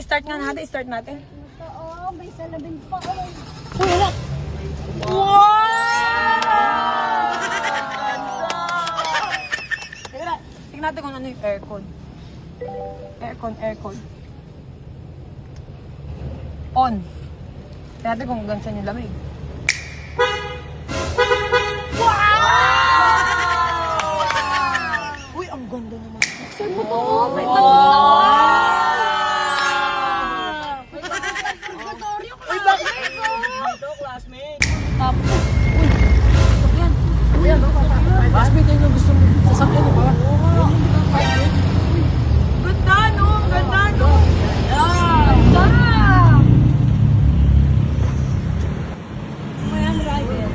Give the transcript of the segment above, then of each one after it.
start nga natin, start natin. Oo, may salamin pa. Uy, wala! Wow! Teka lang, tingnan natin kung ano yung aircon. Aircon. On. Tingnan natin kung gansan yung lamig. Wow! Uy, ang ganda naman. Saan mo to? May pagkatoryo ka. Uy, bakit? Ito, classmate. Tapos, uy, ito yan. Ayan, classmate yun yung gusto mo sasakyan, di ba? Ganda, no? Ganda, no? Ganda! Ayan, driver.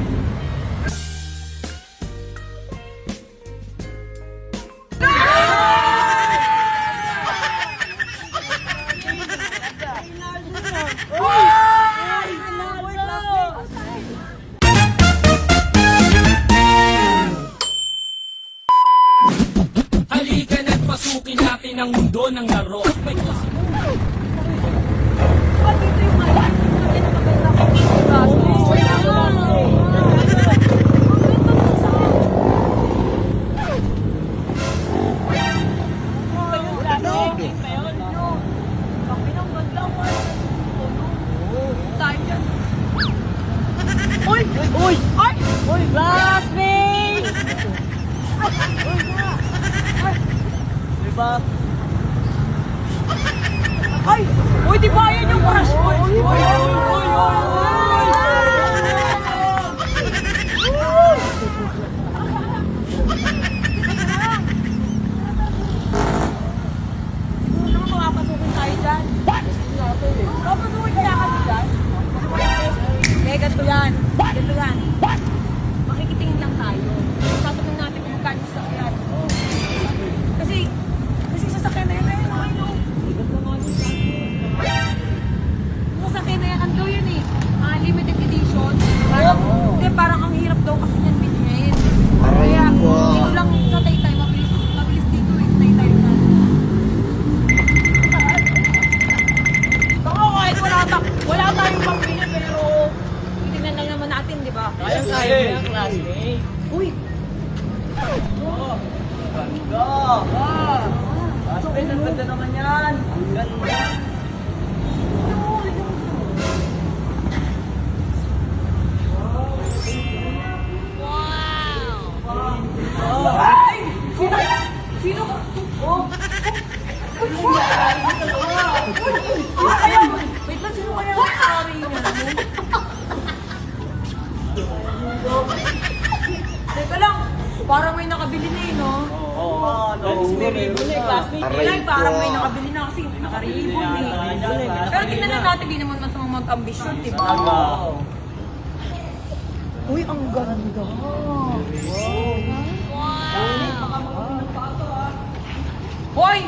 Halika na't pasukin natin ang mundo ng laro. May klase. Uy! Uy! Ay! Uy! Classmate! Diba? Ay! Uy, di ba yan yung crush mo? Uy! Siguro naman makapasukin tayo dyan. Papasukin kaya kami dyan? Eh, ganito yan. Ganito yan. Makikitingin lang tayo. Tatanong natin kung magkano sa sakyan. Kasi sasakyan na yan ayun, ano? Yung sasakyan na yan, ano daw yun eh? Limited edition. Parang ang hirap daw kasi yan bilhin. Kaya, dito lang sa Taytay, mabilis dito eh, Taytay na. Baka kahit wala tayong pambili, pero tingnan lang naman natin, di ba? Kaya yan, classmate. Uy! Ganda. Classmate, ang ganda naman yan. Ang ganda. Ay! Sino ka? Oh! Sino kaya? Wait lang, sino kaya ang sorry nga? Teka lang, parang may nakabili na eh, no? Oo. Siniribo na eh, classmate. Kailan, parang may nakabili na kasi nakaribon eh. Pero tingnan na natin, di naman masamang mag-ambisyon, di ba? Uy, ang ganda! Hoy!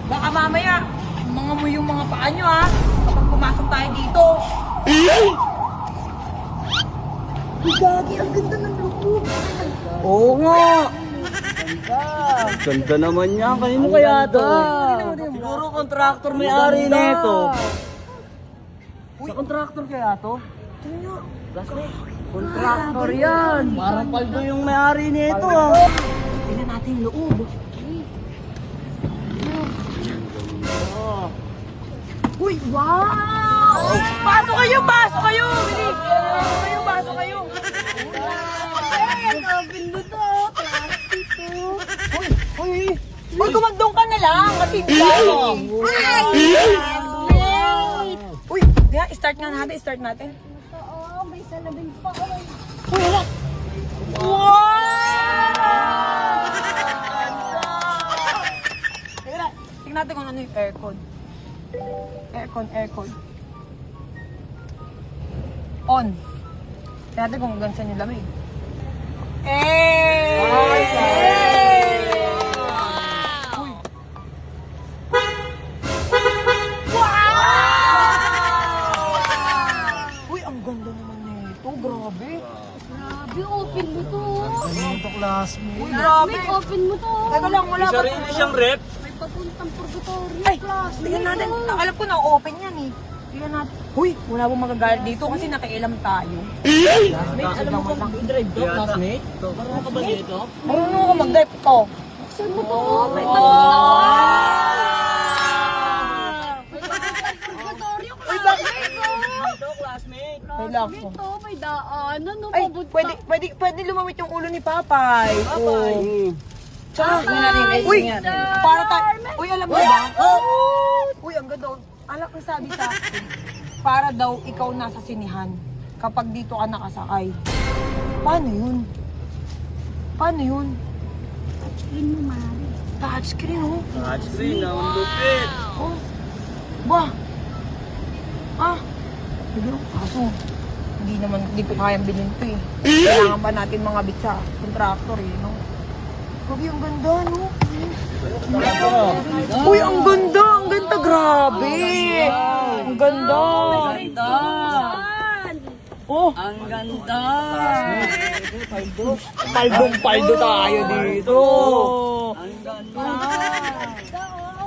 Baka mamaya, mga mo yung mga paa nyo ha, kapag pumasok tayo dito. Uy, gagi, ang ganda ng loob. Oo nga. Ganda naman yan. Kanino kaya to? Siguro contractor may-ari nito. Sa contractor kaya to? Contractor yan. Parang paldo yung may-ari nito ah. Tingnan natin yung loob. Uy, wow! Pasok kayo! Pasok kayo! Pasok kayo! Open mo to. Plastic to. Uy, gumagdong ka na lang kasi hindi tayo. Uy, kaya start nga natin, start natin. Oo, may salamin pa. Uy, wala! Wow! Teka lang, tingnan natin kung ano yung aircon. Aircon. On. Tingnan natin kung gansan yung lamig. Uy, ang ganda naman nito. Grabe. Grabe, open mo to. Ito classmate. Uy, grabe. Classmate, open mo to. Teka lang, wala ba? Sarili siyang rep. May pagkuha papuntang purgatorio. Ay, Classmate, tingnan natin. oh. Alam ko na-open yan eh. Tingnan natin. Huy, wala pong magagalit dito kasi nakialam tayo. Classmate, alam mo kung i-drive to, classmate? Marunong ka ba dito? Marunong ako mag-drive to. Saan mo to? May purgatorio, classmate, oh. Dito, classmate. Classmate, oh. May daanan, no? Ay, Papunta. pwede lumawit yung ulo ni Papay. Papay. Oo. Tsaka, Papay! uy, Yan. para tayo. Uy, alam mo ba? Uy, ang ganda. Alam ko sabi sa akin, para daw ikaw nasa sinihan kapag dito ka nakasakay. Paano yun? Paano yun? Yun mo, Mari. Touchscreen, oh. Touchscreen, ang lupit. Oh. Ba? Ah. Hindi, kaso, hindi ko kayang bilhin to eh. Kailangan pa natin mga bit sa contractor eh, no? Grabe, ang ganda, no? Uy, ang ganda! Ang ganda, grabe! Ang ganda! Ang ganda! Oh! Ang ganda. Palbong-paldo tayo dito! Ang ganda.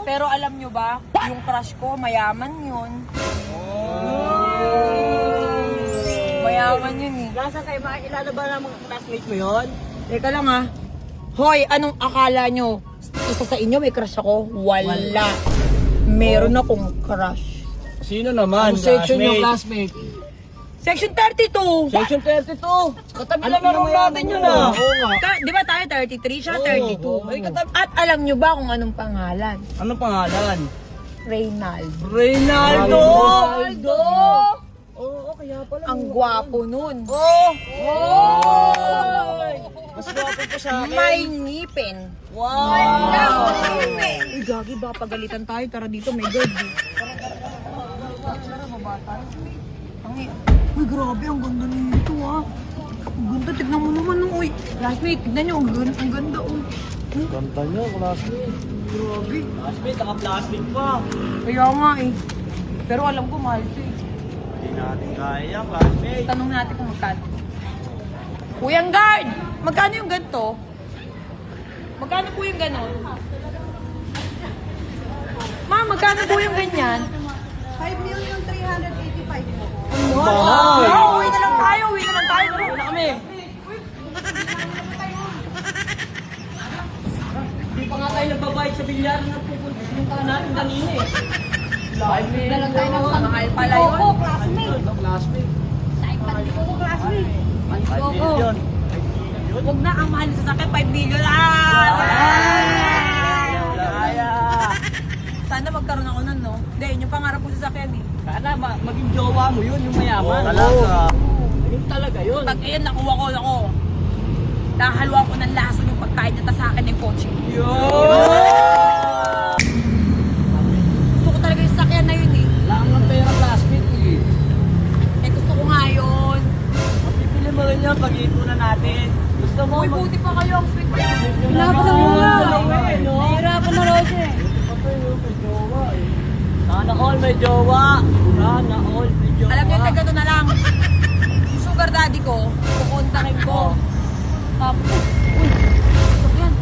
Pero alam nyo ba, yung crush ko, mayaman yun. Mayaman yun eh. Nasa kayo, makikilala ba ng mga classmate mo yun? Teka lang ha. Hoy, anong akala nyo? Isa sa inyo may crush ako? Wala. Meron akong crush. Sino naman? Anong section yung classmate? Section 32! Section 32. Katabi Ano lang naman naman natin yun yun, ah. Oo nga. Di ba tayo 33? Siya 32. Ay, katabi. At alam nyo ba kung anong pangalan? Anong pangalan? Reynaldo. Reynaldo! Reynaldo! Oo, kaya pala. Ang gwapo nun. Oh! Mas gwapo pa sa akin. May ngipin. Wow! Uy, gagi ba? Pagalitan tayo. Tara dito, may guard. Tara, baba tayo. Uy, grabe. Ang ganda nito, ha. Ang ganda. Tignan mo naman, no. Uy, classmate, tignan nyo. Ang ganda, oh. Ganda niya, classmate. Grabe. Classmate, naka-plastic pa. Kaya nga, eh. Pero alam ko, mahal ito, eh. Hindi natin kaya, classmate. Tanong natin kung magkano. Kuyang guard! Magkano yung ganito? Magkano po yung ganon? Ma, magkano po yung ganyan? 5,385,000 po. Wow! Uwi na lang tayo! Uwi na lang tayo! Uwi na kami! Hindi pa nga tayo nagbabayad sa bilyar na pupunta natin kanina eh. Na lang tayo ng mahal pala yun. Oo, classmate. Ito, classmate. Oo, classmate. 5 million. Huwag na, ang mahal sa sakit, 5 million. Ah! Kaya. Sana magkaroon ako nun, no? Hindi, yun yung pangarap ko sa sakyan, eh. Sana maging jowa mo yun, yung mayaman. Talaga. Yun talaga yun. Pag iyan, nakuha ko, ako. Nakahalwa ko ng lason yung pagkain na sa akin ng kotse. Gusto ko talaga yung sakyan na yun, eh. Lang ng pera, classmate eh. Eh, gusto ko nga yun. Pipili mo rin yan, pag-iipunan natin. Gusto mo Uy, buti pa kayo ang sweet. Hirapan mo nga. Hirapan na raw siya. Sana all may jowa. Sana all may jowa. Alam niyo, taga na lang. Yung sugar daddy ko, kukontakin ko. Tapos, uy, sakyan.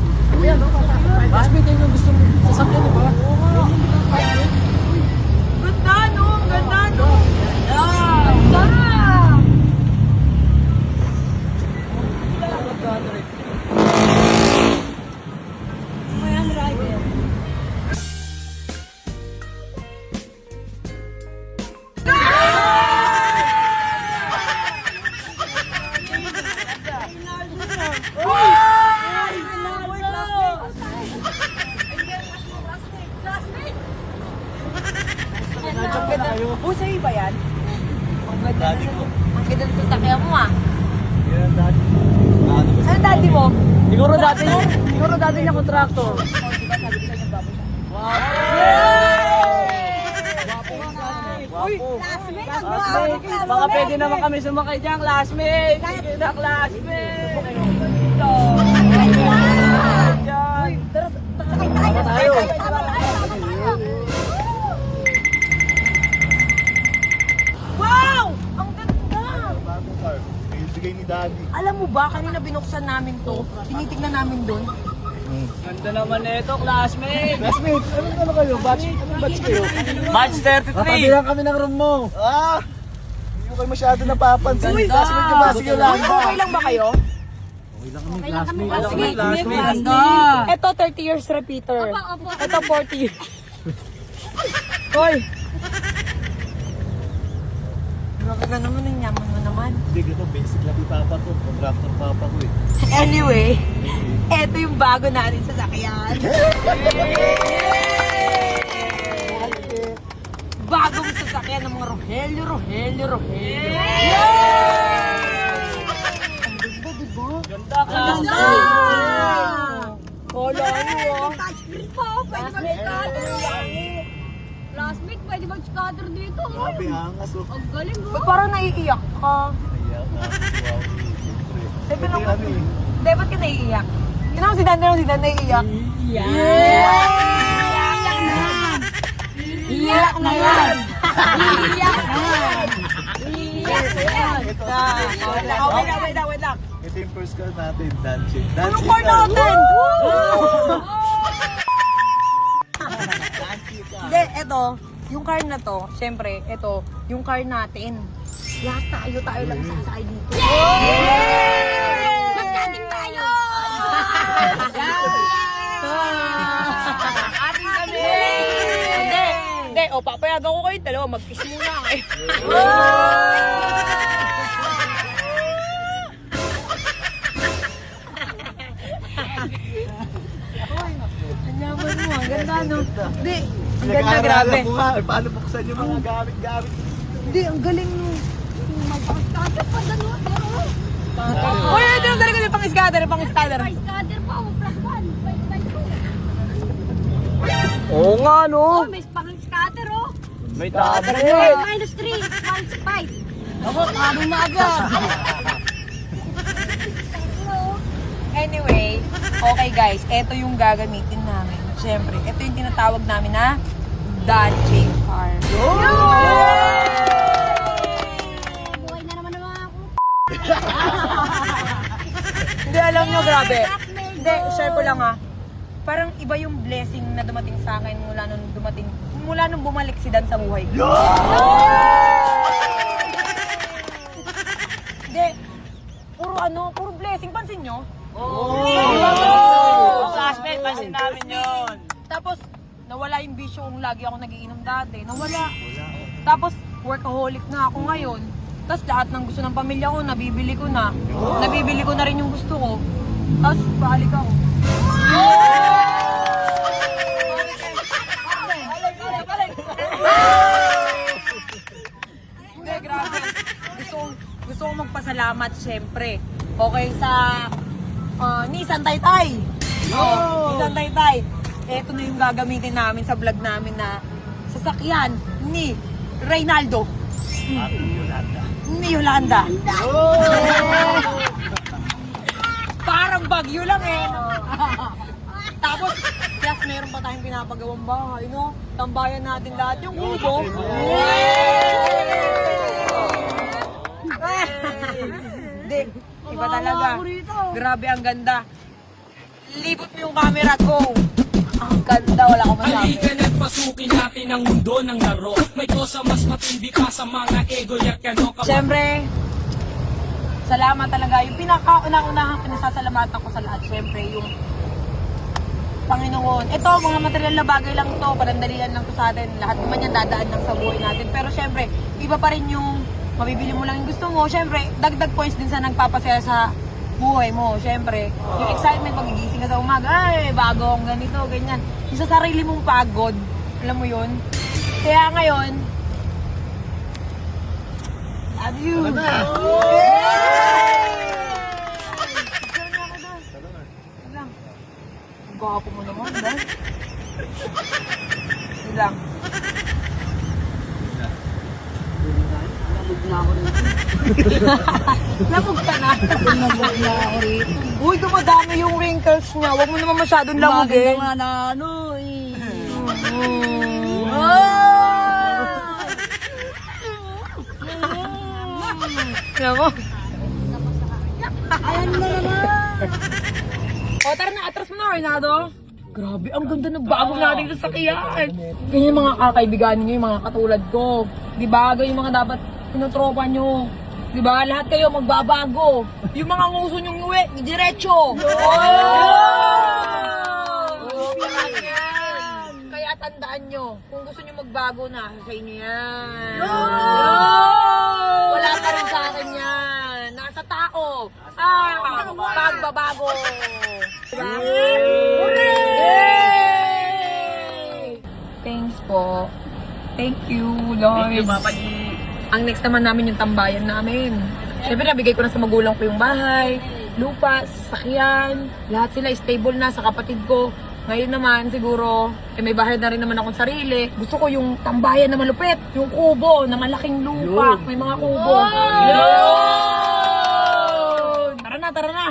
Classmate, yun yung gusto mo sasakyan, di ba? Ganda, no? Ganda, no? Ganda! Mayan, rider. Uy, sa'yo ba yan? Ang ganda Daddy ko. Ang ganda ng sasakyan mo, ah. Yan, daddy. Ano daddy mo? Siguro dati niya contractor. Oh, di ba sabi ko sa inyo, baboy siya? Uy! Classmate, Classmate, baka pwede naman kami sumakay dyan, classmate. Sige na, classmate. Dyan. Tayo, tayo. Wow! Ang ganda! Bagong car. Bigay ni Daddy. Alam mo ba, kanina binuksan namin to, tinitignan namin doon. Ganda naman nito, classmate. Classmate, ano kayo? Anong batch kayo? Batch 33. Papabihan kami ng room mo. Hindi ko kayo masyado napapansin. Classmate niyo ba? Sige lang. Okay lang ba kayo? Okay lang kami. Sige, Classmate. ito 30 years repeater. Opo. Ito 40 years. Hoy! Grabe ka naman, ang yaman mo naman. Hindi, ito basic lang yung papa ko. Contractor papa ko eh. Anyway, ito yung bago natin sa sakyan. Bagong sasakyan ng mga Rogelio. Ganda, classmate. Wala niyo. Touchscreen po. Pwede mag-scatter. Classmate, pwede mag-scatter dito. Grabe, angas oh. Ang galing mo. Ba't parang naiiyak ka? Naiyak na. Wow. Siyempre. Sabi lang, Ano eh. hindi, ba't ka naiiyak? Yun ako si Dan naiiyak. Iyak na yan! Wait lang. Ito yung first car natin, dancing. Anong Dancing car natin? Hindi, eto, yung car na to, syempre, eto, yung car natin. Lahat tayo lang sasakay dito. Mag-cutting tayo! Ating kami! Hindi, o papayagan ko kayo, dalawa, mag-kiss muna kayo. Ang yaman mo, ang ganda no? Hindi, ang ganda, grabe. Ko nga, eh, paano buksan yung mga gamit-gamit? Hindi, ang galing mo. Mag-scatter pa dalawa. Uy, ito yung galing ko yung pang-scatter. Scatter pa. Plus 1. Pwede tayo. Oo nga, no. Oh, may pang-scatter oh. May tablet. Minus 3. Minus 5. Ako, ano na agad. Anyway, okay guys, ito yung gagamitin namin. Siyempre, ito yung tinatawag namin na dancing car. Buhay na naman naman ako. Hindi, alam nyo, grabe. Hindi, share ko lang ha. Parang iba yung blessing na dumating sa akin mula nung bumalik si Dan sa buhay ko. Hindi, puro blessing. Pansin nyo? Classmate, pansin namin yun. Tapos, nawala yung bisyo kung lagi ako nagiinom dati. Nawala. Tapos, workaholic na ako ngayon. Tapos, lahat ng gusto ng pamilya ko, nabibili ko na. Nabibili ko na rin yung gusto ko. Tapos, balik ako. Hindi, grabe. Gusto kong magpasalamat, syempre. Okay, sa Nissan Taytay. Nissan Taytay. Ito na yung gagamitin namin sa vlog namin na sasakyan ni Reynaldo. Ni Yolanda. Parang bagyo lang eh. Tapos, plus meron pa tayong pinapagawang bahay, no? Tambayan natin lahat yung kubo. Hindi, iba talaga. Grabe, ang ganda. Libot mo yung camera ko. Ang ganda, wala akong masabi. Halika na't pasukin natin ang mundo ng laro. May kosa mas matindi pa sa mga ego at kano. Siyempre, salamat talaga. Yung pinakaunang-unahang pinasasalamatan ko sa lahat, siyempre, yung Panginoon. Ito, mga material na bagay lang to, parandalian lang to sa atin. Lahat naman yan dadaan lang sa buhay natin. Pero siyempre, iba pa rin yung mabibili mo lang yung gusto mo. Siyempre, dagdag points din sa nagpapasaya sa buhay mo. Siyempre, yung excitement, magigising ka sa umaga, ay, bago akong ganito, ganyan. Yung sa sarili mong pagod, alam mo yun? Kaya ngayon, love you! Ang gwapo mo naman, ba? Yun lang. Lamog ka na. Lamog na ako rito. Uy, dumadami yung wrinkles niya. Huwag mo naman masyadong lamugin. Maganda nga na ano eh. Alam mo? Ayan mo naman. O, tara na. Atras mo na. Reynaldo? Grabe, ang ganda ng bago nating sasakyan. Ganyan yung mga kakaibigan niyo, yung mga katulad ko. Di ba? Ganyan yung mga dapat pinutropa nyo. Di ba? Lahat kayo magbabago. Yung mga nguso nyong uwi, diretso. Kaya tandaan nyo, kung gusto nyo magbago na, sa inyo yan. Wala pa rin sa akin yan. Nasa tao. Pagbabago. Diba? Hooray! Thanks po. Thank you, Lord. Ang next naman namin yung tambayan namin. Siyempre, nabigay ko na sa magulang ko yung bahay, lupa, sasakyan. Lahat sila stable na sa kapatid ko. Ngayon naman, siguro, may bahay na rin naman akong sarili. Gusto ko yung tambayan na malupit. Yung kubo na malaking lupa. May mga kubo. Tara na, tara na.